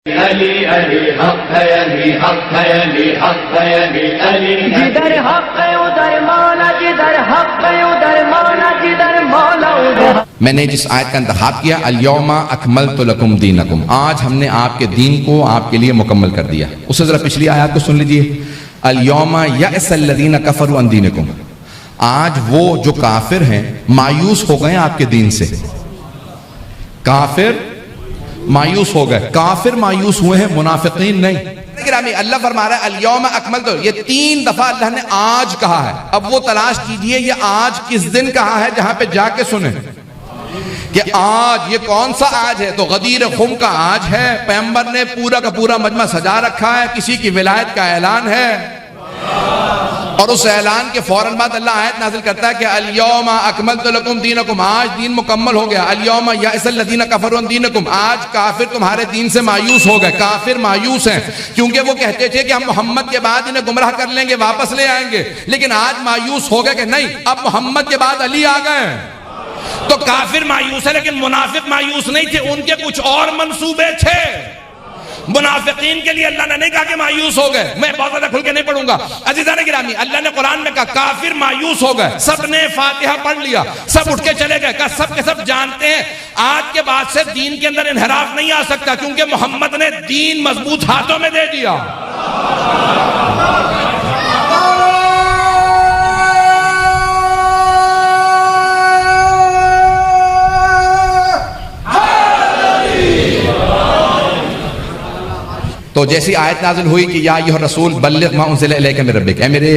अली अली हक है अली हक है अली हक है अली अली जिधर हक है उधर मौला जिधर हक है उधर मौला जिधर मौला उधर। मैंने जिस आयत का इंतखाब किया अल-यौमा अकमलतु लकुम दीनकुम, आज हमने आपके दीन को आपके लिए मुकम्मल कर दिया। उससे जरा पिछली आयत को सुन लीजिए, अल-यौमा यअसल्लज़ीना कफरू अन दीनिकुम, आज वो जो काफिर हैं मायूस हो गए आपके दीन से। काफिर मायूस हो गए, काफिर मायूस हुए हैं, मुनाफिकीन नहीं। अल्लाह फरमा रहा है अल-यौमा अकमलतु, ये 3 दफा अल्लाह ने आज कहा है। अब वो तलाश कीजिए ये आज किस दिन कहा है जहां पे जाके सुने कि आज ये कौन सा आज है। तो गदीर खुम का आज है, पैगंबर ने पूरा का पूरा मजमा सजा रखा है, किसी की विलायत का ऐलान है और उस ऐलान के फौरन बाद अल्लाह आयत नाजिल करता है कि अल-यौमा अकमलतु लकुम दीनकुम, आज दीन मुकम्मल हो गया। अल-यौमा यअसल्लज़ीना कफरू अन दीनिकुम, आज काफिर तुम्हारे दीन से मायूस हो गए। काफिर मायूस हैं क्योंकि वो कहते थे कि हम मोहम्मद के बाद इन्हें गुमराह कर लेंगे, वापस ले आएंगे, लेकिन आज मायूस हो गए कि नहीं, अब मोहम्मद के बाद अली आ गए। तो काफिर मायूस है लेकिन मुनाफिक मायूस नहीं थे, उनके कुछ और मंसूबे थे। मुनाफिकीन के लिए अल्लाह ने नहीं कहा कि मायूस हो गए। मैं बहुत ज्यादा खुल के नहीं पढ़ूंगा अजीजान गिरामी, अल्लाह ने कुरान में कहा काफिर मायूस हो गए, सबने फातिहा पढ़ लिया, सब उठ के चले गए। कहा सब के सब जानते हैं आज के बाद से दीन के अंदर इनहराफ नहीं आ सकता क्योंकि मोहम्मद ने दीन मजबूत हाथों में दे दिया। तो जैसी आयत नाजिल हुई कि या अय्युहर रसूल बल्लिग मा उनज़िला इलैका मिन रब्बिक, ऐ मेरे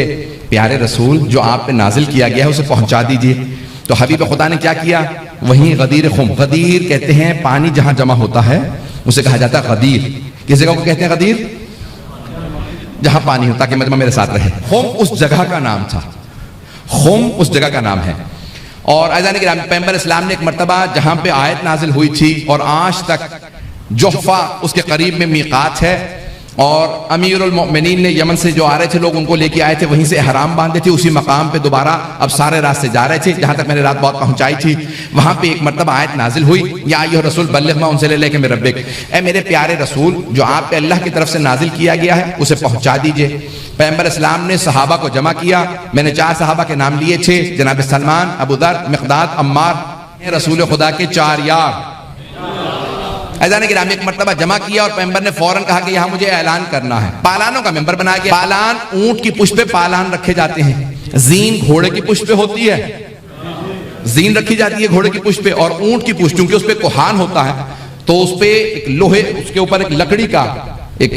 प्यारे रसूल जो आप पे नाजिल किया गया है उसे पहुंचा दीजिए। तो हबीब खुदा ने क्या किया, वहीं गदीर खुम, गदीर कहते हैं पानी जहां जमा होता है उसे कहा जाता है गदीर। किस जगह को कहते हैं गदीर? जहां पानी हो, ताकि मजमा मेरे साथ रहे। खुम उस जगह का नाम था, खुम उस जगह का नाम है। और अज़ान गिरामी पैगंबर इस्लाम ने एक मरतबा जहां पे आयत नाजिल हुई थी और आज तक जोहफा उसके करीब में मीकात है, और अमीरुल मोमिनीन ने यमन से जो आ रहे थे लोग उनको लेके आए थे, वहीं से हराम बांधे थे, उसी मकाम पे दोबारा अब सारे रास्ते जा रहे थे। जहां तक मैंने रात बहुत पहुंचाई थी वहां पे एक मरतबा आयत नाजिल हुई, या अय्युहर रसूल बल्लिग मा उनज़िला इलैका मिन रब्बिक, ऐ मेरे प्यारे रसूल जो आप पे अल्लाह की तरफ से नाजिल किया गया है उसे पहुंचा दीजिए। पैगंबर इस्लाम ने सहाबा को जमा किया। मैंने 4 सहाबा के नाम लिए थे, जनाब सलमान, अबू दर, मिक़दाद, अम्मार, रसूल खुदा के 4 यार। अज़ान गिरामी एक मरतबा जमा किया और पैगंबर ने फौरन कहा कि यहाँ मुझे ऐलान करना है। पालानों का मेंबर बनाया गया। पालान ऊंट की पुष्ट पे पालान रखे जाते हैं, जीन घोड़े की पुष्ट पे होती है, जीन रखी जाती है घोड़े की पुष्ट पे, और ऊंट की पुष्ट क्योंकि उस पे कोहान होता है तो उस पे एक लोहे, उसके ऊपर एक लकड़ी का एक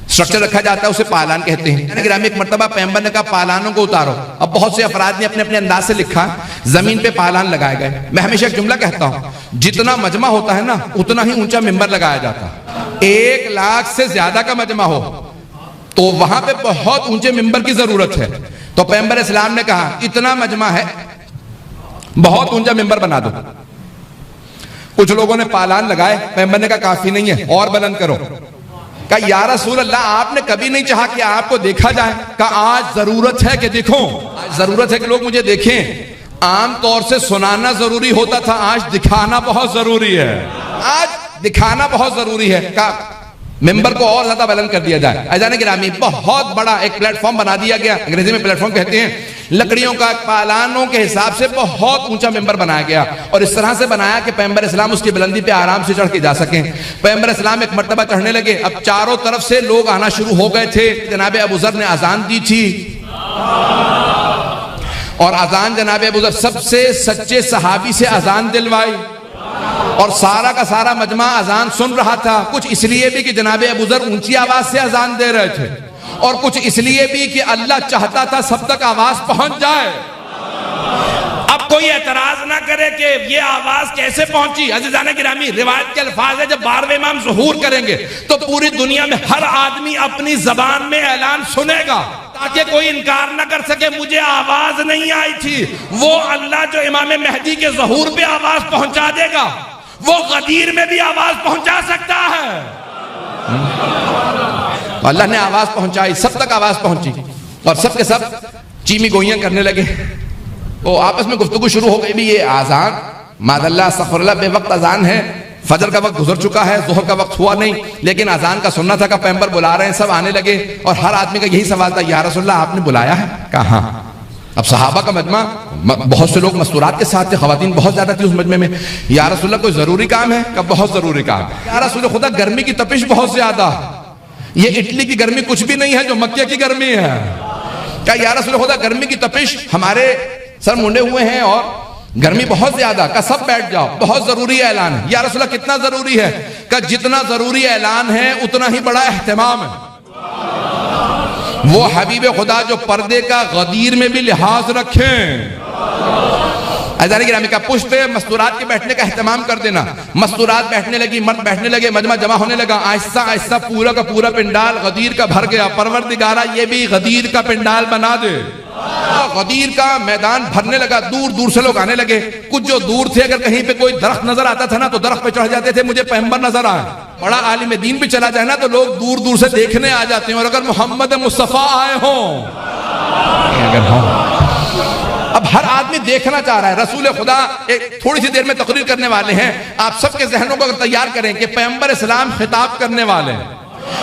स्ट्रक्चर रखा जाता है, उसे पालान कहते हैं। गिरामी एक मरतबा पैगंबर ने कहा पालानों को उतारो। अब बहुत से अफराद ने अपने अपने अंदाज से लिखा, जमीन पे पालान लगाए गए। मैं हमेशा एक जुमला कहता हूं, जितना मजमा होता है ना उतना ही ऊंचा मिंबर लगाया जाता है। 1 लाख से ज्यादा का मजमा हो तो वहां पे बहुत ऊंचे मिंबर की जरूरत है। तो पैगंबर इस्लाम ने कहा इतना मजमा है, बहुत ऊंचा मिंबर बना दो। कुछ लोगों ने पालान लगाए, पैगंबर ने कहा काफी नहीं है, और बुलंद करो। कहा या रसूल अल्लाह आपने कभी नहीं चाहा कि आपको देखा जाए? कहा आज जरूरत है कि देखो, आज जरूरत है कि लोग मुझे देखें। आम तौर से सुनाना जरूरी होता था, आज दिखाना बहुत जरूरी है, आज दिखाना बहुत जरूरी है। कहा मेंबर को और ज्यादा बुलंद कर दिया जाए। अज़ान गिरामी बहुत बड़ा एक प्लेटफॉर्म बना दिया गया, अंग्रेजी में प्लेटफॉर्म कहते हैं, लकड़ियों का, पालानों के हिसाब से बहुत ऊंचा मेंबर बनाया गया और इस तरह से बनाया कि पैगंबर इस्लाम उसकी बुलंदी पे आराम से चढ़ के जा सकें। पैगंबर इस्लाम एक मर्तबा चढ़ने लगे, अब चारों तरफ से लोग आना शुरू हो गए थे। जनाब अबू ज़र ने अजान दी थी और अजान जनाब अबू ज़र सबसे सच्चे सहाबी से अजान दिलवाई और सारा का सारा मजमा अजान सुन रहा था। कुछ इसलिए भी कि जनाब अबू ज़र ऊंची आवाज से अजान दे रहे थे और कुछ इसलिए भी कि अल्लाह चाहता था सब तक आवाज पहुंच जाए। अब कोई एतराज ना करे कि ये आवाज कैसे पहुंची। अज़ीज़ान गिरामी रिवायत के अल्फाज है, जब 12वें इमाम ज़ुहूर करेंगे तो पूरी दुनिया में हर आदमी अपनी जबान में ऐलान सुनेगा ताकि कोई इनकार ना कर सके मुझे आवाज नहीं आई थी। वो अल्लाह जो इमाम मेहदी के ज़ुहूर पे आवाज पहुंचा देगा वो गदीर में भी आवाज पहुंचा सकता है। अल्लाह ने आवाज पहुंचाई, सब तक आवाज पहुंची और सब के सब चीमी गोइयां करने लगे। तो आपस में गुफ्तगू शुरू हो गई भी ये आजान मादल्ला सफरल्ला बेवक्त अजान है फजर का वक्त गुजर चुका है, जोहर का वक्त हुआ नहीं, लेकिन अजान का सुनना था, का पैगंबर बुला रहे हैं, सब आने लगे और हर आदमी का यही सवाल था, या रसूलल्लाह आपने बुलाया है? कहा हाँ। अब सहाबा का मजमा, बहुत से लोग मस्तूरात के साथ थे, खवातीन बहुत ज्यादा थी उस मजमे में। या रसूलल्लाह कोई जरूरी काम है? कब बहुत जरूरी काम। या रसूल खुदा गर्मी की तपिश बहुत ज्यादा, ये इटली की गर्मी कुछ भी नहीं है जो मक्के की गर्मी है। क्या या रसूल खुदा गर्मी की तपिश, हमारे सर मुंडे हुए हैं और गर्मी बहुत ज्यादा, का सब बैठ जाओ, बहुत जरूरी ऐलान है। या रसूलल्लाह कितना जरूरी है? का जितना जरूरी ऐलान है उतना ही बड़ा एहतमाम है। वो हबीब खुदा जो पर्दे का गदीर में भी लिहाज रखें। अज़ानी गिरामी का पुष्प पे मस्तूरात के बैठने का एहतमाम कर देना। मस्तूरात बैठने लगी, मर्द बैठने लगे, मजमा जमा होने लगा, आहिस्ता आहिस्ता पूरा का पूरा पिंडाल गदीर का भर गया। परवरदिगारा ये भी गदीर का पिंडाल बना दे। गदीर का मैदान भरने लगा, दूर दूर से लोग आने लगे। कुछ जो दूर थे, अगर कहीं पे कोई दरख्त नजर आता था ना तो दरख्त पे चढ़ जाते थे, मुझे पैगंबर नजर आए। बड़ा आलिम दीन भी चला जाए ना तो लोग दूर दूर से देखने आ जाते हैं। और अगर मोहम्मद मुस्तफा आए हों, अगर हों, अब हर आदमी देखना चाह रहा है। रसूल खुदा एक थोड़ी सी देर में तकरीर करने वाले हैं। आप सबके जहनों को तैयार करें कि पैगंबर इस्लाम खिताब करने वाले हैं।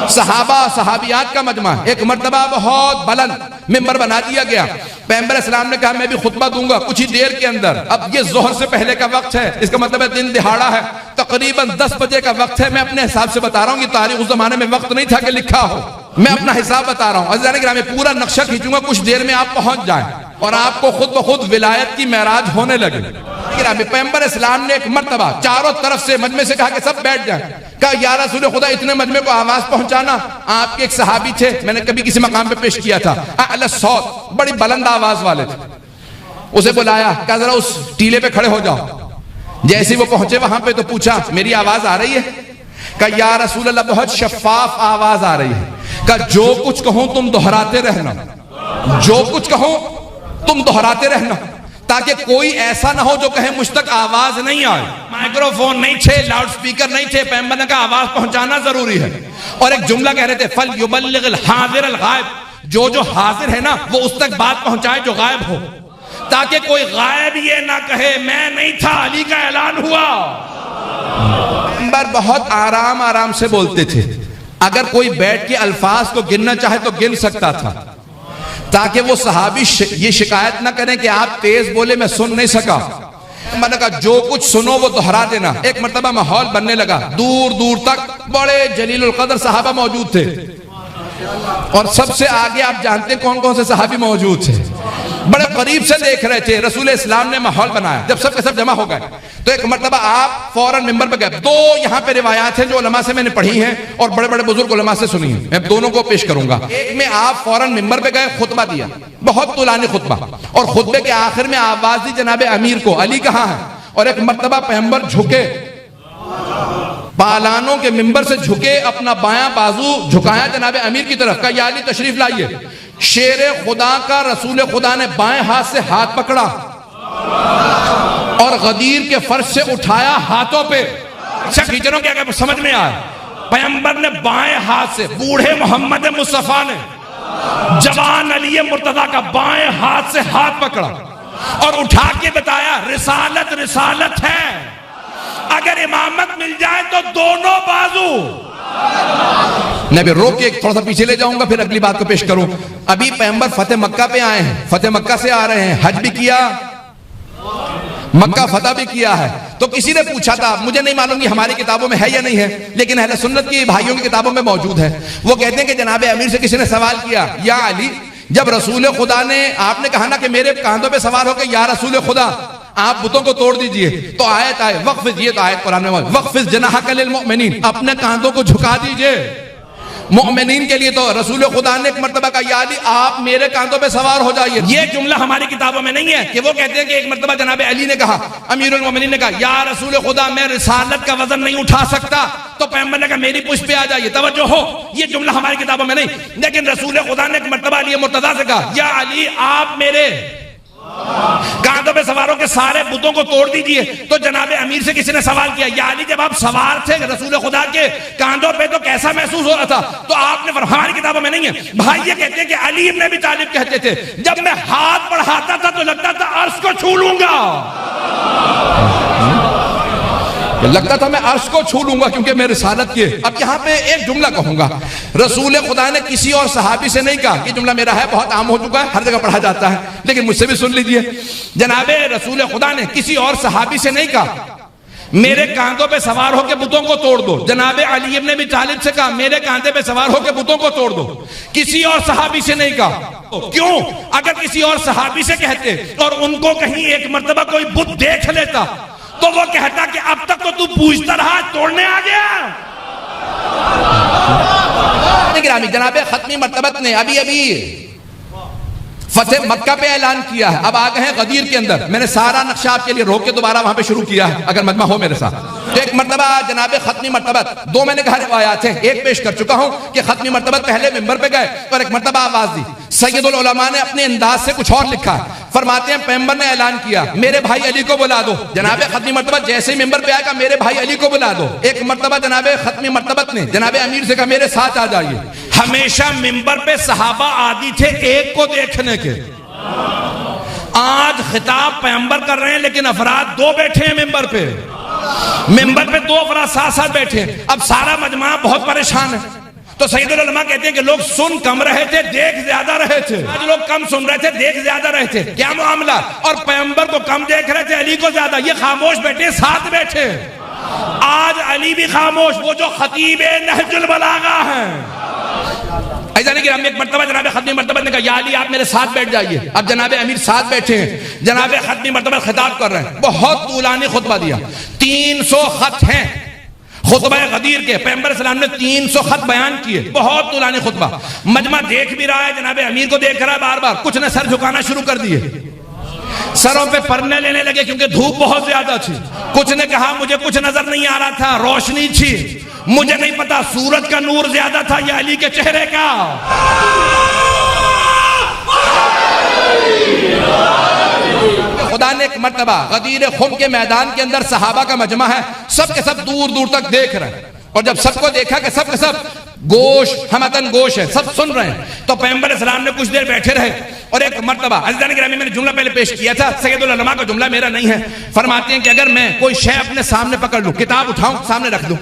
सहाबा सहाबियात का मजमा, एक मर्तबा बहुत बुलंद मिंबर बना दिया गया। पैगंबर इस्लाम ने कहा मैं भी खुतबा दूंगा कुछ ही देर के अंदर। अब ये जोहर से पहले का वक्त है, इसका मतलब है दिन दिहाड़ा है, तकरीबन 10 बजे का वक्त है। मैं अपने हिसाब से बता रहा हूँ, ये तारीख उस जमाने में वक्त नहीं था कि लिखा हो, मैं अपना हिसाब बता रहा हूँ। अज़ीज़ान गिरामी पूरा नक्शा खींचूंगा, कुछ देर में आप पहुंच जाएं और आपको खुद ब खुद विलायत की महराज होने लगे। पैगंबर इस्लाम ने एक मर्तबा चारों तरफ से मजमे से कहा कि सब बैठ जाएं। कहा या रसूल खुदा इतने मजमे को आवाज पहुंचाना। आपके एक सहाबी थे, मैंने कभी किसी मकाम पे पेश किया था, अला सौत, बड़ी बुलंद आवाज वाले थे। उसे बुलाया, कहा जरा उस टीले पे खड़े हो जाओ। जैसे वो पहुंचे वहां पे तो पूछा मेरी आवाज आ रही है? कहा या रसूल अल्लाह बहुत शफाफ आवाज आ रही है। कहा जो कुछ कहूं तुम दोहराते रहना, जो कुछ कहूं तुम दोहराते रहना, ताकि कोई ऐसा ना हो जो कहे मुझ तक आवाज नहीं आए। माइक्रोफोन नहीं थे, लाउड स्पीकर नहीं थे, पैगंबर का आवाज पहुंचाना जरूरी है। और एक जुमला कह रहे थे, फल युबल्लिगिल हाज़िर अल गायब, जो हाजिर है ना वो उस तक बात पहुंचाए जो गायब हो, ताकि कोई गायब ये ना कहे मैं नहीं था, अली का ऐलान हुआ। पैगंबर बहुत आराम आराम से बोलते थे। अगर कोई बैठ के अल्फाज को गिनना चाहे तो गिन सकता था, ताकि वो सहाबी ये शिकायत ना करें कि आप तेज बोले मैं सुन नहीं सका। मैंने कहा जो कुछ सुनो वो दोहरा देना। एक मर्तबा माहौल बनने लगा, दूर दूर तक बड़े जलीलुल कदर सहाबा मौजूद थे और सबसे आगे आप जानते हैं कौन कौन से सहाबी मौजूद थे, बड़े करीब से देख रहे थे। रसूल इस्लाम ने माहौल बनाया, जब सब के सब जमा हो गए तो एक मर्तबा आप फौरन मिंबर पे गए। दो यहाँ पे रिवायात हैं जो उलमा से मैंने पढ़ी हैं और बड़े बड़े बुजुर्ग उलमा से सुनी है, मैं दोनों को पेश करूंगा। एक में आप फौरन मिंबर पे गए, खुतबा दिया, बहुत तुलानी खुतबा, और खुतबे के आखिर में आवाज दी जनाबे अमीर को, अली कहाँ है? और एक मर्तबा पैगंबर झुके, पालानों के मिंबर से झुके, अपना बायां बाजू झुकाया जनाबे अमीर की तरफ, का या अली तशरीफ लाइए। शेर खुदा का रसूल खुदा ने बाएं हाथ से हाथ पकड़ा और गदीर के फर्श से उठाया हाथों पे। अच्छा खींचनों क्या समझ में आया? पैगंबर ने बाएं हाथ से, बूढ़े मोहम्मद मुस्तफा ने जवान अली मुर्तजा का बाएं हाथ से हाथ पकड़ा और उठा के बताया रिसालत रिसालत है, अगर इमामत मिल जाए तो दोनों बाजू। मैं भी रोक के थोड़ा सा पीछे ले जाऊंगा, फिर अगली बात को पेश करूं। अभी पैगंबर फतेह मक्का पे आए हैं, फतेह मक्का से आ रहे हैं, हज भी किया, मक्का फतह भी किया है। तो किसी ने पूछा था, मुझे नहीं मालूम कि हमारी किताबों में है या नहीं है, लेकिन अहले सुन्नत की भाइयों की किताबों में मौजूद है। वो कहते हैं कि जनाबे अमीर से किसी ने सवाल किया, या अली जब रसूल खुदा ने, आपने कहा ना कि मेरे कांधों पे सवार होकर या रसूल खुदा आप बुतों को तोड़ दीजिए, तो आयत आए वक्फ, ये तो आयत कुरान में वक्फिज जनाहक लिल मुमिनीन, अपने कांधों को झुका दीजिए मुमिनीन के लिए। तो रसूल खुदा ने एक मर्तबा कहा या अली आप मेरे कांधों पे सवार हो जाइए। ये जुमला हमारी किताबों में नहीं है कि वो कहते हैं कि एक मर्तबा जनाब अली ने कहा, अमीरुल मोमिनीन ने कहा या रसूल खुदा मैं रिसालत का वजन नहीं उठा सकता, तो पैगंबर ने कहा मेरी पुष्ट पे आ जाइए। तवज्जो हो, ये जुमला हमारी किताबों में नहीं, लेकिन रसूल खुदा ने एक मर्तबा अली मुर्तजा से कहा या अली आप मेरे कांधों पे सवारों के सारे बुतों को तोड़ दीजिए। तो जनाबे अमीर से किसी ने सवाल किया या अली जब आप सवार थे रसूल खुदा के कांधों पे तो कैसा महसूस हो रहा था? तो आपने, हमारी किताबों में नहीं है भाई, ये कहते हैं कि अली इब्न अबी तालिब कहते थे जब मैं हाथ बढ़ाता था तो लगता था अर्श को छू लूंगा। लगता था मैं अर्श को छू लूंगा क्योंकि मैं रिसालत के। अब यहाँ पे एक जुमला कहूंगा, रसूल खुदा ने किसी और सहाबी से नहीं कहा। ये जुमला मेरा है, बहुत आम हो चुका है, हर जगह पढ़ा जाता है, लेकिन मुझसे भी सुन लीजिए। जनाबे रसूल खुदा ने किसी और सहाबी से नहीं कहा मेरे कांधों पे सवार होकर बुतों को तोड़ दो। जनाबे अली इब्न अबी तालिब से कहा मेरे कांधे पे सवार होकर बुतों को तोड़ दो। किसी और सहाबी से नहीं कहा। क्यों? अगर किसी और सहाबी से कहते और उनको कहीं एक मर्तबा कोई बुत देख लेता तो वो कहता कि अब तक तो तू पूछता रहा, तोड़ने आ गया। जनाबे खत्मी मर्तबत ने अभी अभी फतेह मक्का पे ऐलान किया है, अब आ गए हैं गदीर के अंदर। मैंने सारा नक्शा आपके लिए रोक के दोबारा वहां पे शुरू किया है, अगर मजमा हो मेरे साथ। तो एक मर्तबा जनाबे खत्मी मर्तबत, दो मैंने कहा रिवायात है, एक पेश कर चुका हूं कि खत्मी मर्तबत पहले मिंबर पे गए और एक मर्तबा आवाज दी। सैयदुल उलमा ने अपने अंदाज से कुछ और लिखा, फरमाते हैं पैगंबर ने ऐलान किया मेरे भाई अली को बुला दो। जनाबे खत्मी मर्तबत जैसे ही मिंबर पे आएगा मेरे भाई अली को बुला दो। एक मर्तबा जनाबे खत्मी मर्तबत ने जनाबे अमीर से कहा मेरे साथ आ जाइए। हमेशा मिंबर पे सहाबा आदि थे एक को देखने के, आज खिताब पैगंबर कर रहे हैं लेकिन अफराद दो बैठे हैं मिंबर पे। मिंबर पे दो अफराद साथ साथ बैठे हैं। अब सारा मजमा बहुत परेशान है। तो सैयदुल उलमा कहते हैं कि लोग सुन कम रहे थे, देख ज्यादा रहे थे। आज लोग कम सुन रहे थे, देख ज्यादा रहे थे। क्या मामला? और पैगंबर को कम देख रहे थे, अली को ज्यादा। ये खामोश बैठे, साथ बैठे। आज अली भी खामोश, वो जो खतीब नहजुल बलागा है। ऐसा नहीं कि हम एक मर्तबा जनाबे खत्मी मर्तबा ने कहा या अली आप मेरे साथ बैठ जाइए। अब जनाबे अमीर साथ बैठे हैं, जनाबे खत्मी मर्तबा खिताब कर रहे हैं। बहुत तूलानी खुतबा दिया, 300 खत हैं खुतबा गदीर के। पैगंबर सलाम ने 300 खत बयान किए, बहुत तूलानी खुतबा। मजमा देख भी रहा है, जनाबे अमीर को देख रहा है बार बार। कुछ ने सर झुकाना शुरू कर दिए, सरों पे परने लेने लगे क्योंकि धूप बहुत ज्यादा थी। कुछ ने कहा मुझे कुछ नजर नहीं आ रहा था, रोशनी थी, मुझे नहीं पता सूरज का नूर ज्यादा था या अली के चेहरे का। खुदा ने एक मर्तबा गदीर खुम के मैदान के अंदर सहाबा का मजमा है, सब के सब दूर दूर तक देख रहे हैं। और जब सबको देखा कि सब के सब गोश हमतन गोश है, सब सुन रहे हैं, तो पैगंबर इस्लाम ने कुछ देर बैठे रहे। और एक मर्तबा अज़ीज़ान गिरामी, मैंने जुमला पहले पेश किया था, सैयदुल उलमा का जुमला मेरा नहीं है। फरमाते हैं कि अगर मैं कोई शय अपने सामने पकड़ लूं, किताब उठाऊं सामने रख दूं,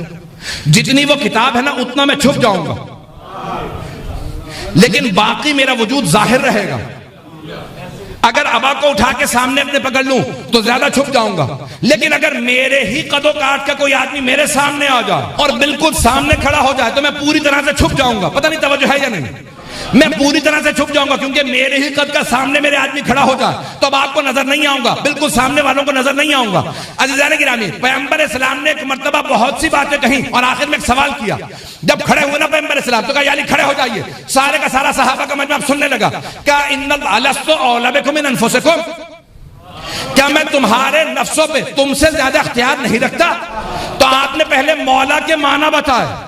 जितनी वो किताब है ना उतना मैं छुप जाऊंगा, लेकिन बाकी मेरा वजूद जाहिर रहेगा। अगर अबा को उठा के सामने अपने पकड़ लूं तो ज्यादा छुप जाऊंगा, लेकिन अगर मेरे ही कदों काट का कोई आदमी मेरे सामने आ जाए और बिल्कुल सामने खड़ा हो जाए तो मैं पूरी तरह से छुप जाऊंगा। पता नहीं तवज्जो है या नहीं, मैं पूरी तरह से छुप जाऊंगा क्योंकि मेरे ही कद का सामने मेरे आदमी खड़ा हो जाए तो अब आपको नजर नहीं आऊंगा, बिल्कुल सामने वालों को नजर नहीं आऊंगा। अज़ीज़ान गिरामी, पैगंबर इस्लाम ने एक मर्तबा बहुत सी बातें कही और आखिर में एक सवाल किया। जब खड़े हुए ना पैगंबर इस्लाम तो कहा यानी खड़े हो जाइए। सारे का सारा सहाबा का मजमा सुनने लगा। क्या इन्नल अलस्तु औला बिकुम मिन अनफुसिकुम, क्या मैं तुम्हारे नफ्सों पे तुमसे ज्यादा अख्तियार नहीं रखता? तो आपने पहले मौला के माना बताया,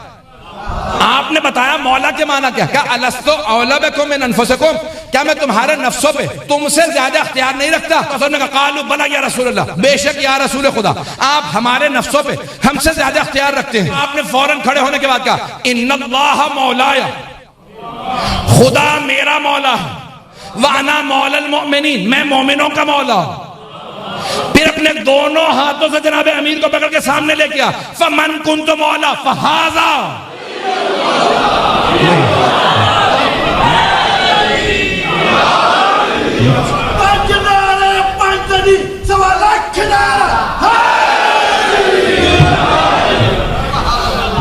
आपने बताया मौला के माना क्या? क्या अलस्तु औला बिकुम मिन अनफुसिकुम, क्या मैं तुम्हारे नफ्सों पे तुमसे ज्यादा अख्तियार नहीं रखता? तो उसने कहा कालू बला या रसूल अल्लाह, बेशक या रसूल खुदा आप हमारे नफ्सों पे हमसे ज्यादा अख्तियार रखते हैं। आपने फौरन खड़े होने के बाद कहा इन्नल्लाह मौलाया, खुदा मेरा मौला है, वाना मौलल मोमिनीन, मैं मोमिनों का मौला। फिर अपने दोनों हाथों से जनाबे अमीर को पकड़ के सामने लेके आ, फमन कुन्तु मौला फहाजा,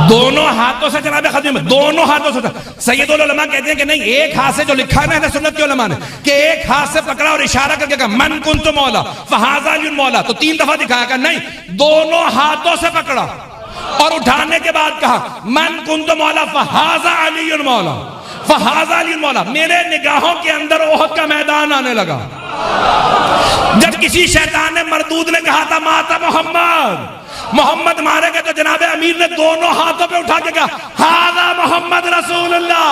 दोनों हाथों से जनाबे खदीम, दोनों हाथों से। सैयदुल उलमा कहते हैं कि नहीं, एक हाथ से जो लिखा है ना सुन्नत के उलमा ने कि एक हाथ से पकड़ा और इशारा करके कहा मन कुन्तु मौला फहाजा अली मौला, तो 3 दफा दिखाया। कहा नहीं, दोनों हाथों से पकड़ा और उठाने के बाद कहा मन कुन्तु मौला फहाजा अली मौला, फहाजा अली मौला। मेरे निगाहों के अंदर ओहद का मैदान आने लगा। जब किसी शैतान ने मरदूद ने कहा था माता मोहम्मद, मोहम्मद मारे गए, तो जनाबे अमीर ने दोनों हाथों पे उठा के कहा हाजा मोहम्मद रसूलुल्लाह।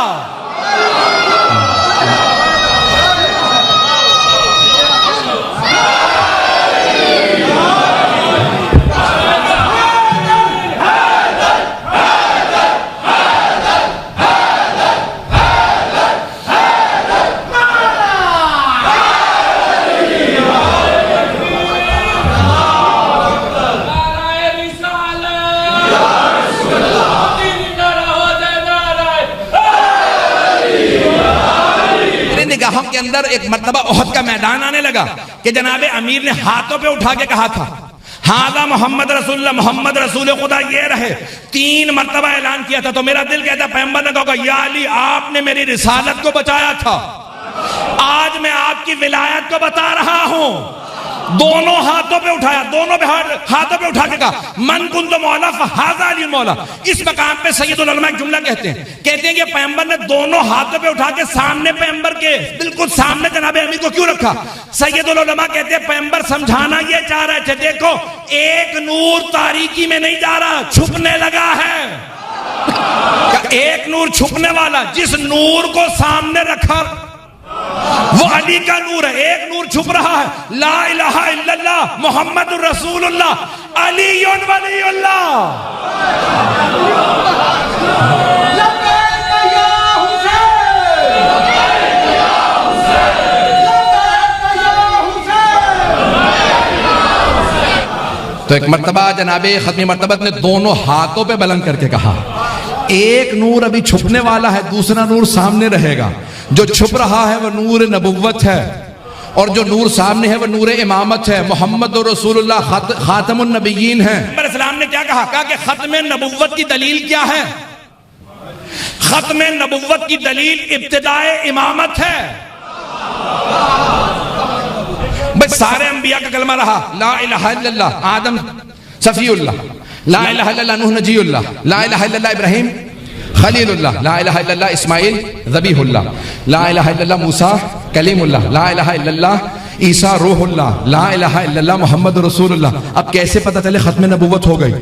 वहां के अंदर एक मर्तबा ओहद का मैदान आने लगा कि जनाब अमीर ने हाथों पे उठा के कहा था, हादा मोहम्मद रसूलुल्लाह, मोहम्मद रसूल खुदा ये रहे। 3 मर्तबा ऐलान किया था। तो मेरा दिल कहता, पैगंबर ने कहा, या अली आपने मेरी रिसालत को बचाया था, आज मैं आपकी विलायत को बता रहा हूं। दोनों हाथों पे उठाया, दोनों हाथों पे उठा के कहा, मन कुन तो मौला फहाजा अली मौला। इस मकाम पे सैयदुल उलमा एक जुमला कहते हैं कि पैगंबर ने दोनों हाथों पे उठा के सामने पैगंबर के बिल्कुल सामने जनाब अमीर को क्यों रखा? सैयदुल उलमा कहते हैं पैगंबर समझाना ये चाह रहे थे, देखो एक नूर तारीकी में नहीं जा रहा, छुपने लगा है। एक नूर छुपने वाला, जिस नूर को सामने रखा वो अली का नूर है। एक नूर छुप रहा है, ला इलाहा इल्लल्लाह मुहम्मदुर रसूलुल्लाह अलीयुन वलीयुल्लाह। तो एक मर्तबा जनाबे खत्मी मर्तबत ने दोनों हाथों पे बुलंद करके कहा, एक नूर अभी छुपने वाला है, दूसरा नूर सामने रहेगा। जो छुप रहा है वह नूर नबुव्वत है और जो नूर सामने है वह नूर इमामत है। मोहम्मद रसूलुल्लाह खातमुन नबिय्यीन है। इस्लाम ने क्या कहा? कहा कि खत्म नबुव्वत की दलील क्या है? खत्म नबुव्वत की दलील इब्तिदाए इमामत है। बस सारे अंबिया का कलमा रहा, ला इलाहा इल्लल्लाह आदम सफीउल्लाह, ला इलाहा इल्लल्लाह नूह नजीउल्लाह, ला इलाहा इल्लल्लाह इब्राहीम खलीलुल्लाह, ला इलाहा इल्लल्लाह इस्माइल ज़बीहुल्लाह, ला इलाहा इल्लल्लाह मूसा कलीमुल्लाह, ला इलाहा इल्लल्लाह ईसा रूहुल्लाह, ला इलाहा इल्लल्लाह मुहम्मद रसूलुल्लाह। अब कैसे पता चले खत्म नबुव्वत हो गई?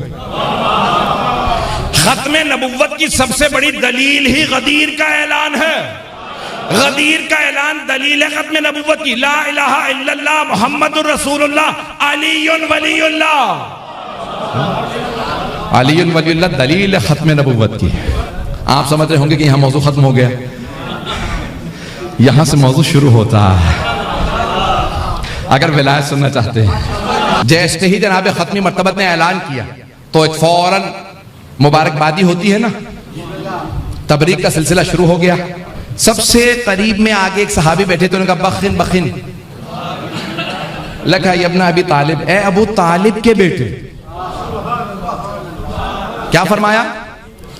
खत्म नबुव्वत की सबसे बड़ी दलील ही गदीर का ऐलान है। गदीर का ऐलान दलील है खत्म नबुव्वत की। ला इलाहा इल्लल्लाह मुहम्मदुर रसूलुल्लाह अलीयुन वलीयुल्लाह। अलीयुन वलीयुल्लाह दलील है खत्म नबुव्वत की। आप समझ रहे होंगे कि यहां मौजू खत्म हो गया, यहां से मौजू शुरू होता है। अगर विलायत सुनना चाहते हैं, जैसे ही जनाब खत्मी मर्तबत ने ऐलान किया तो एक फौरन मुबारकबादी होती है ना, तबरीक का सिलसिला शुरू हो गया। सबसे करीब में आगे एक सहाबी बैठे थे, उन्होंने कहा बखिन बखिन लगा यब्ना अबी तालिब, ए अबू तालिब के बेटे। क्या फरमाया?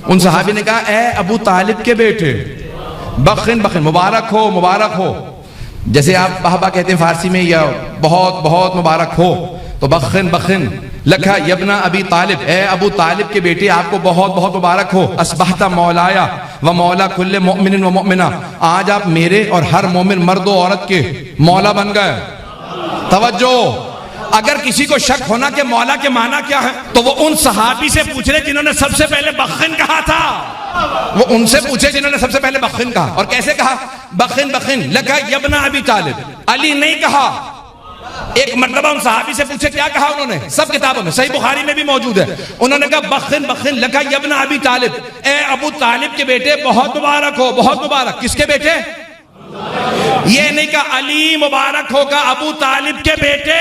उन सहाबी ने कहा, ए अबू तालिब के बेटे, बखिन बखिन, मुबारक हो मुबारक हो। जैसे आप बहबा कहते हैं फारसी में, या बहुत बहुत मुबारक हो, तो बखिन बखिन लखा यब्ना अबी तालिब, ए अबू तालिब के बेटे आपको बहुत बहुत मुबारक हो। असबहता मौलाया व मौला कुल्ले मोमिन व मोमिना, आज आप मेरे और हर मोमिन मर्द और औरत के मौला बन गए। तवज्जो, अगर किसी को शक होना कि मौला के माना क्या है, तो वो उन सहाबी से पूछ रहे जिन्होंने सबसे पहले बखिन कहा था। वो उनसे पूछे जिन्होंने सबसे पहले बखिन कहा। और कैसे कहा? बखिन बखिन लगा यब्ना अबी तालिब, अली नहीं कहा। एक मर्तबा उन सहाबी से पूछे क्या कहा उन्होंने, सब किताबों में, सही बुखारी में भी मौजूद है। उन्होंने कहा बखिन बखिन लगा यब्ना अबी तालिब, ए अबू तालिब के बेटे बहुत मुबारक हो, बहुत मुबारक। किसके बेटे? ये नहीं कहा अली मुबारक होगा, अबू तालिब के बेटे,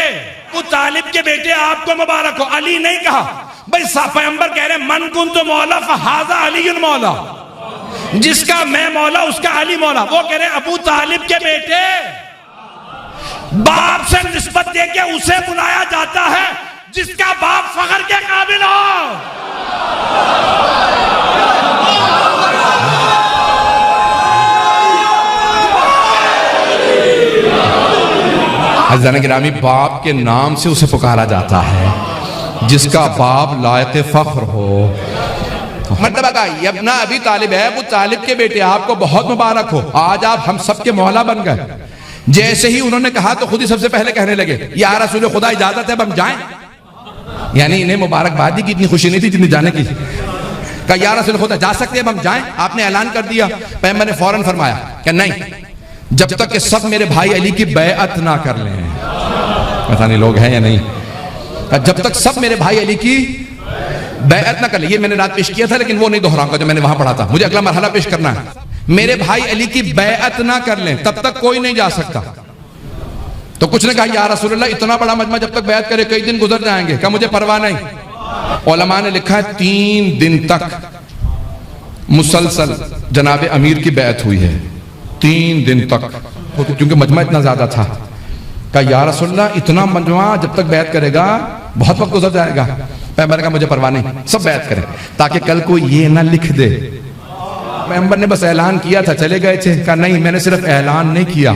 अबू तालिब के बेटे आपको मुबारक हो, अली नहीं कहा। भाई पैगंबर कह रहे मन कुन तो मौला फहाजा अलीयुन मौला, जिसका मैं मौला उसका अली मौला। वो कह रहे अबू तालिब के बेटे, बाप से निस्बत देके उसे बुलाया जाता है जिसका बाप फख्र के काबिल हो। अज़ान गिरामी, बाप के नाम से उसे पुकारा जाता है जिसका बाप लायक फख्र हो। मतलब का यब्ना अबी तालिब है, अबू तालिब के बेटे आपको बहुत मुबारक हो, आज आप हम सबके मौला बन गए। जैसे ही उन्होंने कहा तो खुद ही सबसे पहले कहने लगे, या रसूल खुदा इजाजत है अब हम जाएं? यानी इन्हें मुबारकबादी की इतनी खुशी नहीं थी जितनी जाने की। कहा या रसूल खुदा जा सकते हैं अब हम जाएं? आपने ऐलान कर दिया। पैगंबर ने फौरन फरमाया कि नहीं, जब तक कि सब मेरे भाई अली की बैअत ना कर लें। पता नहीं लोग हैं या नहीं। जब तक सब मेरे भाई अली की बैअत ना कर ले। ये मैंने रात पेश किया था लेकिन वो नहीं दोहराऊंगा जो मैंने वहां पढ़ा था, मुझे अगला मरहला पेश करना है। मेरे भाई अली की बैअत ना कर लें तब तक कोई नहीं जा सकता। तो कुछ ने कहा या रसूलल्लाह इतना बड़ा मजमा जब तक बैअत करे कई दिन गुजर जाएंगे। कहा मुझे परवाह नहीं। उलमा ने लिखा है 3 दिन तक मुसलसल जनाब अमीर की बैअत हुई है, 3 दिन तक। क्योंकि मजमा इतना ज्यादा था। कहा या रसूलल्लाह इतना मजमा जब तक बैत करेगा बहुत वक्त गुजर जाएगा। पैगंबर का मुझे परवाह नहीं, सब बैत करें ताकि कल को ये ना लिख दे। पैगंबर ने बस ऐलान किया था, चले गए थे। कहा नहीं, मैंने सिर्फ ऐलान नहीं किया,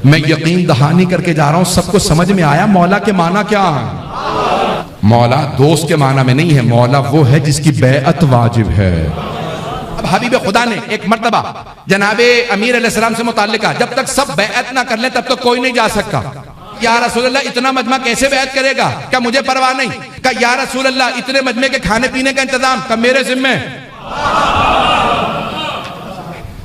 मैं यकीन दहानी करके जा रहा हूं। सबको समझ में आया मौला के माना क्या है। मौला दोस्त के माना में नहीं है, मौला वो है जिसकी बैअत वाजिब है। अब हबीब खुदा ने एक मर्तबा जनाबे अमीर अलैहिस्सलाम से मुताल्लिक कहा, जब तक सब बैअत ना कर ले तब तक कोई नहीं जा सकता। या रसूलल्लाह इतना मजमा कैसे बैत करेगा? क्या मुझे परवाह नहीं। क्या या रसूलल्लाह इतने मजमे के खाने पीने का इंतजाम का मेरे जिम्मे।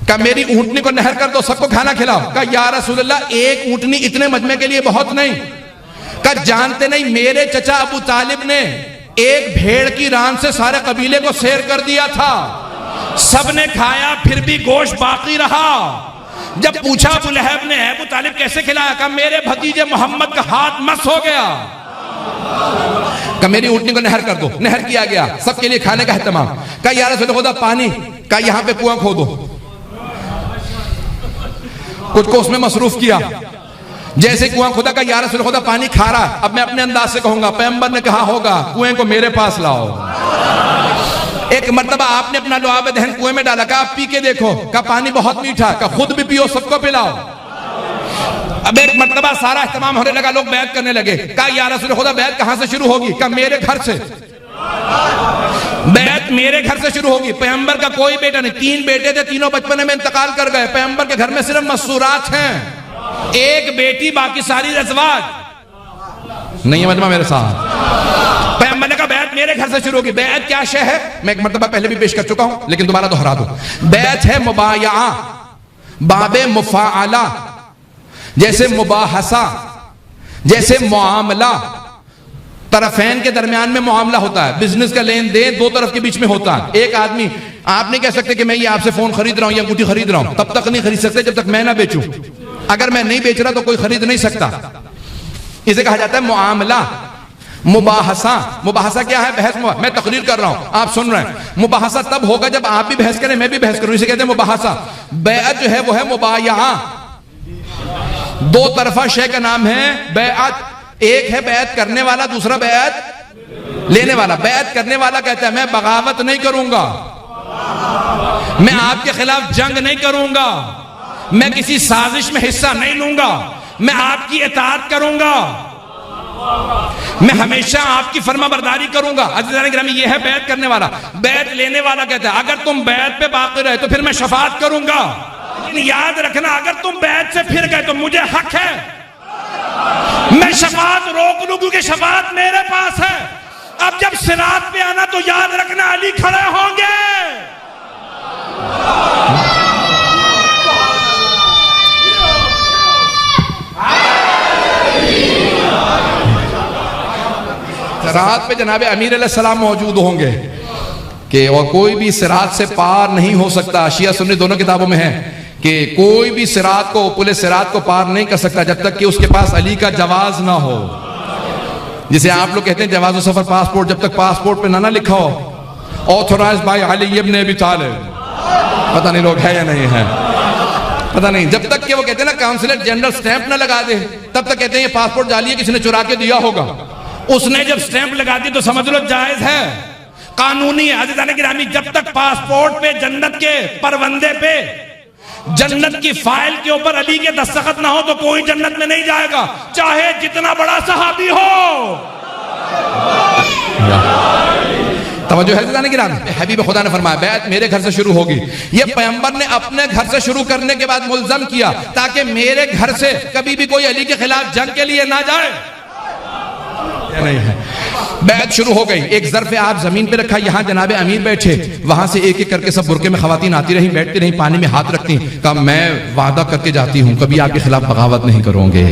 क्या मेरी ऊंटनी को नहर कर दो, सबको खाना खिलाओ। क्या या रसूलल्लाह एक ऊंटनी इतने मजमे के लिए बहुत नहीं। क्या जानते नहीं मेरे चचा अबू तालिब ने एक भेड़ की रान से सारे कबीले को शेर कर दिया था, सबने खाया फिर भी गोश्त बाकी रहा। जब पूछा अबू लहब ने अबू तालिब कैसे खिलाया? कहा मेरे भतीजे मोहम्मद का हाथ मस हो गया। कहा मेरी ऊंटनी को नहर कर दो, नहर किया गया, सबके लिए खाने का एहतमाम। कहा या रसूल खुदा पानी, कहा यहां पे कुआं खोदो। कुछ को उसमें मसरूफ किया। जैसे कुआं खुदा का या रसूल खुदा पानी खा रहा। अब मैं अपने अंदाज से कहूंगा, पैगंबर ने कहा होगा कुएं को मेरे पास लाओ। एक मर्तबा आपने अपना लुआब दहन कुएं में डाला, कहा पी के देखो, कहा पानी बहुत मीठा, कहा खुद भी पियो सबको पिलाओ। अब एक मर्तबा सारा इस्तेमाल होने लगा, लोग बैत करने लगे। कहा या रसूल खुदा बैत कहां से शुरू होगी? कहा मेरे घर से। बैत मेरे घर से शुरू होगी। पैगंबर का कोई बेटा नहीं, 3 बेटे थे, तीनों बचपने में इंतकाल कर गए। पैगंबर के घर में सिर्फ मसूरात हैं, एक बेटी, बाकी सारी रज़वाज नहीं है। मजमा मेरे साथ। पैगंबर ने कहा बैत मेरे घर से शुरू होगी। बैत क्या शय है? मैं एक मर्तबा पहले भी पेश कर चुका हूं लेकिन दोबारा दोहरा दूं। बैत है मुबाया, बाबे मुफाअला, जैसे मुबाहसा, जैसे मुआमला। तरफैन के दरमियान में मुआमला होता है, बिजनेस का लेन देन दो तरफ के बीच में होता है। एक आदमी, आप नहीं कह सकते कि मैं ये आपसे फोन खरीद रहा हूं या अंगूठी खरीद रहा हूं, तब तक नहीं खरीद सकते जब तक मैं ना बेचूं। अगर मैं नहीं बेच रहा तो कोई खरीद नहीं सकता। इसे कहा जाता है मुआमला। मुबाहसा, मुबाहसा क्या है? बहस। मैं तकरीर कर रहा हूं, आप सुन रहे हैं। मुबाहसा तब होगा जब आप भी बहस करें, मैं भी बहस करूं, इसे कहते हैं मुबाहसा। बैअत जो है वो है मुबाया, दो तरफा शय का नाम है बैअत। एक है बैत करने वाला, दूसरा बैत लेने वाला। बैत करने वाला कहता है मैं बगावत नहीं करूंगा, मैं आपके खिलाफ जंग नहीं करूंगा, मैं किसी साजिश में हिस्सा नहीं लूंगा, मैं आपकी इताअत करूंगा, मैं हमेशा आपकी फर्माबरदारी करूंगा। अज़ीज़ान गिरामी, ये है बैत करने वाला। बैत लेने वाला कहता है अगर तुम बैत पे बाकी रहे तो फिर मैं शफाअत करूंगा, लेकिन याद रखना अगर तुम बैत से फिर गए तो मुझे हक है, मैं शफाअत रोक लूं क्योंकि शफाअत मेरे पास है। अब जब सिरात पे आना तो याद रखना अली खड़े होंगे। सिरात पे जनाबे अमीर अलैहिस्सलाम मौजूद होंगे कि और कोई भी सिरात से पार नहीं हो सकता। शिया सुन्नी दोनों किताबों में है कि कोई भी सिरात को, पुले सिरात को पार नहीं कर सकता जब तक कि उसके पास अली का जवाज ना हो। जिसे आप लोग कहते हैं जवाज सफर पासपोर्ट, जब तक पासपोर्ट पे ना लिखा हो ऑथोराइज्ड बाय अली इब्न अबी तालिब, पता नहीं लोग है या नहीं है, पता नहीं। जब तक कि वो कहते हैं ना काउंसिलर जनरल स्टैंप ना लगा दे तब तक कहते हैं ये पासपोर्ट जाली है, किसी ने चुरा के दिया होगा। उसने जब स्टैंप लगा दी तो समझ लो जायज है, कानूनी है। अज़ीज़ान गिरामी, जब तक पासपोर्ट पे जन्नत के परवंदे पे, जन्नत की फाइल के ऊपर अली के दस्तखत ना हो तो कोई जन्नत में नहीं जाएगा, चाहे जितना बड़ा सहाबी हो। तवज्जो है अज़ीज़ान गिरामी। हबीब खुदा ने फरमाया बैत मेरे घर से शुरू होगी। ये पैगंबर ने अपने घर से शुरू करने के बाद मुल्ज़म किया ताकि मेरे घर से कभी भी कोई अली के खिलाफ जंग के लिए ना जाए। नहीं है। बैत शुरू हो गई। एक ज़र्फ़ आप जमीन पे रखा, यहाँ जनाबे अमीर बैठे, वहां से एक एक करके सब बुरके में खवातीन आती रही, बैठती रही, पानी में हाथ रखती। कहा मैं वादा करके जाती हूँ कभी आपके खिलाफ बगावत नहीं करूंगे,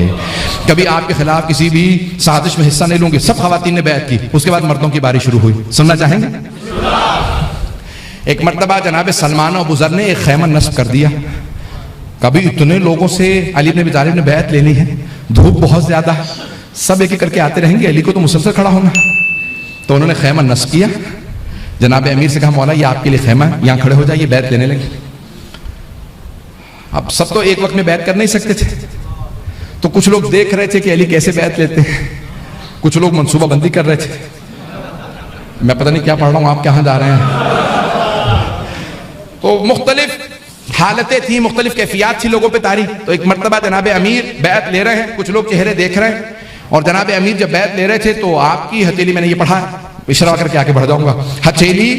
कभी आपके खिलाफ किसी भी साजिश में हिस्सा नहीं लूंगी। सब खवातीन ने बैत की। उसके बाद मर्दों की बारी शुरू हुई। सुनना चाहेंगे? एक मर्तबा जनाबे सलमान और बुज़र ने एक खैमा नस्ब कर दिया। कभी इतने लोगों से अली इब्न अबी तालिब ने बैत लेनी है, धूप बहुत ज्यादा है, सब एक एक करके आते रहेंगे, अली को तो मुसलसल खड़ा होना। तो उन्होंने खैमा नस्ब किया। जनाब अमीर से कहा मौला ये आपके लिए खैमा है, यहाँ खड़े हो जाइए, बैत लेने लगे। अब सब तो एक वक्त में बैत कर नहीं सकते थे, तो कुछ लोग देख रहे थे कि अली कैसे बैत लेते हैं, कुछ लोग मंसूबाबंदी कर रहे थे। मैं पता नहीं क्या पढ़ रहा हूं, आप कहां जा रहे हैं। तो मुख्तलिफ हालतें थी, मुख्तलिफ कैफियत थी लोगों पे तारी। तो एक मर्तबा जनाब अमीर बैत ले रहे हैं, कुछ लोग चेहरे देख रहे हैं, और जनाब अमीर जब बैत ले रहे थे तो आपकी हथेली, मैंने ये पढ़ा, इशारा करके आगे बढ़ जाऊंगा, हथेली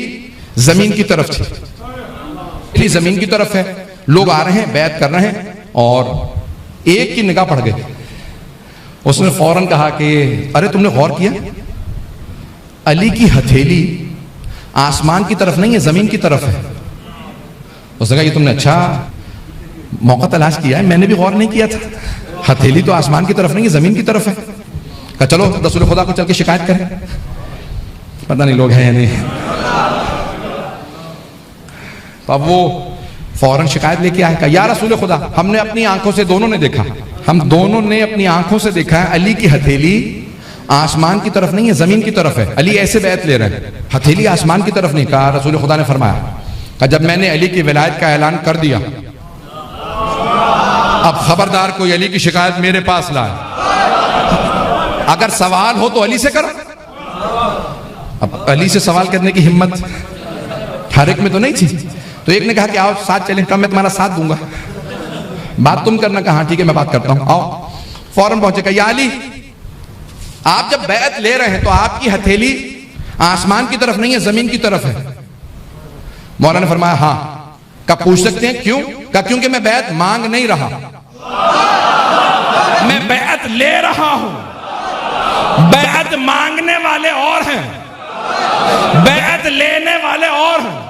जमीन की तरफ थी, हथेली जमीन की तरफ है। लोग आ रहे हैं, बैत कर रहे हैं, और एक की निगाह पड़ गई। उसने फौरन कहा कि अरे तुमने गौर किया, अली की हथेली आसमान की तरफ नहीं है, जमीन की तरफ है। उसने कहा ये तुमने अच्छा मौका तलाश किया है, मैंने भी गौर नहीं किया था, हथेली तो आसमान की तरफ नहीं है, जमीन की तरफ है। कहा चलो रसूल खुदा को चल के शिकायत करें। पता नहीं लोग हैं या नहीं। तो अब वो फौरन शिकायत लेके आए, कहा या रसूल खुदा, हमने अपनी आंखों से, दोनों ने देखा, हम दोनों ने अपनी आंखों से देखा है अली की हथेली आसमान की तरफ नहीं है, जमीन की तरफ है। अली ऐसे बैत ले रहे हैं, हथेली आसमान की तरफ नहीं। कहा रसूल खुदा ने फरमाया, कहा जब मैंने अली की विलायत का ऐलान कर दिया, अब खबरदार कोई अली की शिकायत मेरे पास लाए। अगर सवाल हो तो अली से करो। अब अली से सवाल करने की हिम्मत हर एक में तो नहीं थी। तो एक ने कहा कि आओ साथ चलें, कहा मैं तुम्हारा साथ दूंगा, बात तुम करना। कहा ठीक है मैं बात करता हूं, आओ। फौरन पहुंचे, कहा या अली, आप जब बैत ले रहे हैं तो आपकी हथेली आसमान की तरफ नहीं है, जमीन की तरफ है। मौला ने फरमाया हाँ। कब पूछ सकते हैं क्यों? कहा क्योंकि मैं बैत मांग नहीं रहा, मैं बैत ले रहा हूं। बैत मांगने वाले और हैं, बैत लेने वाले और हैं।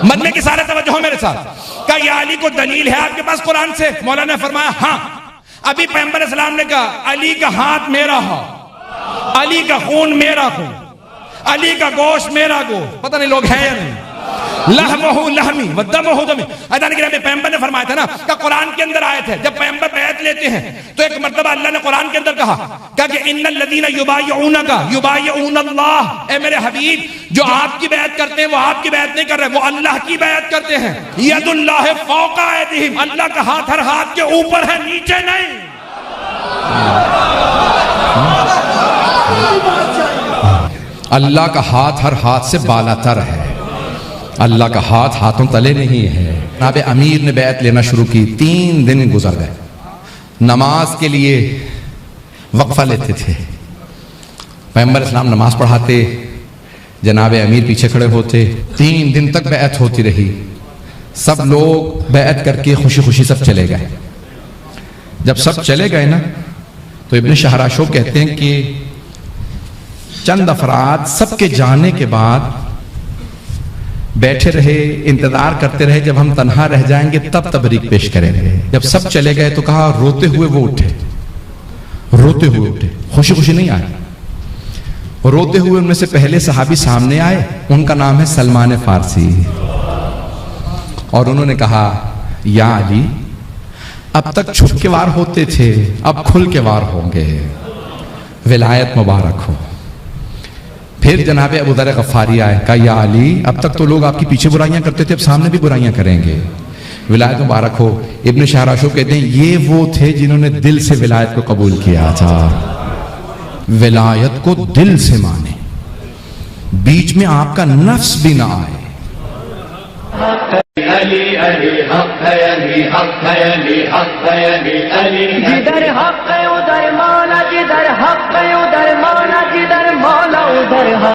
मदने की सारे तवज्जो मेरे साथ। कहा या अली को दलील है आपके पास कुरान से? मौला ने फरमाया हाँ। अभी पैगंबर इस्लाम ने कहा अली का हाथ मेरा हाथ, अली का खून मेरा खून, अली का गोश्त मेरा गोश्त। पता नहीं लोग हैं या नहीं। लहमहु लहमी व दमहु दमी। अदान के पैगंबर ने फरमाया था ना कि कुरान के अंदर आए थे, जब पैगंबर बैत लेते हैं तो एक मर्तबा अल्लाह ने कुरान के अंदर कहा कि इन्नल लदीना युबायिऊनका युबायिऊनल्लाह। ए मेरे हबीब, जो आपकी बैत करते हैं वो आपकी बैत नहीं कर रहे, वो अल्लाह की बैत करते हैं। यदुल्लाहि फौका अयदीहिम, अल्लाह का हाथ हर हाथ के ऊपर है, नीचे नहीं। अल्लाह का हाथ हर हाथ से बालातर है, अल्लाह का हाथ हाथों तले नहीं है। जनाब अमीर ने बैत लेना शुरू की, 3 दिन गुजर गए। नमाज के लिए वक्फा लेते थे, पैगंबर इस्लाम नमाज पढ़ाते, जनाब अमीर पीछे खड़े होते। 3 दिन तक बैत होती रही। सब लोग बैत करके खुशी खुशी सब चले गए। जब सब चले गए ना, तो इब्न शहराशो कहते हैं कि चंद अफराद सबके जाने के बाद बैठे रहे, इंतजार करते रहे, जब हम तन्हा रह जाएंगे तब तबरीक पेश करेंगे। जब सब चले गए तो कहा रोते हुए वो उठे, रोते हुए उठे, खुशी खुशी नहीं आए। रोते हुए उनमें से पहले सहाबी सामने आए, उनका नाम है सलमान फारसी, और उन्होंने कहा या अली, अब तक छुप के वार होते थे, अब खुल के वार होंगे, विलायत मुबारक हो। फिर जनाब अबू दर गफ्फारी आए, कहा या अली, अब तक तो लोग आपकी पीछे बुराइयां करते थे, अब सामने भी बुराइयां करेंगे, विलायत मुबारक हो। इब्न शहराशो कहते हैं ये वो थे जिन्होंने दिल से विलायत को कबूल किया था, विलायत को दिल से माने, बीच में आपका नफ्स भी ना आए। अली अली हक है, अली हक है, अली हक है, अली अली। जिधर हक है उधर मौला, जिधर हक है उधर मौला, जिधर मौला उधर हक।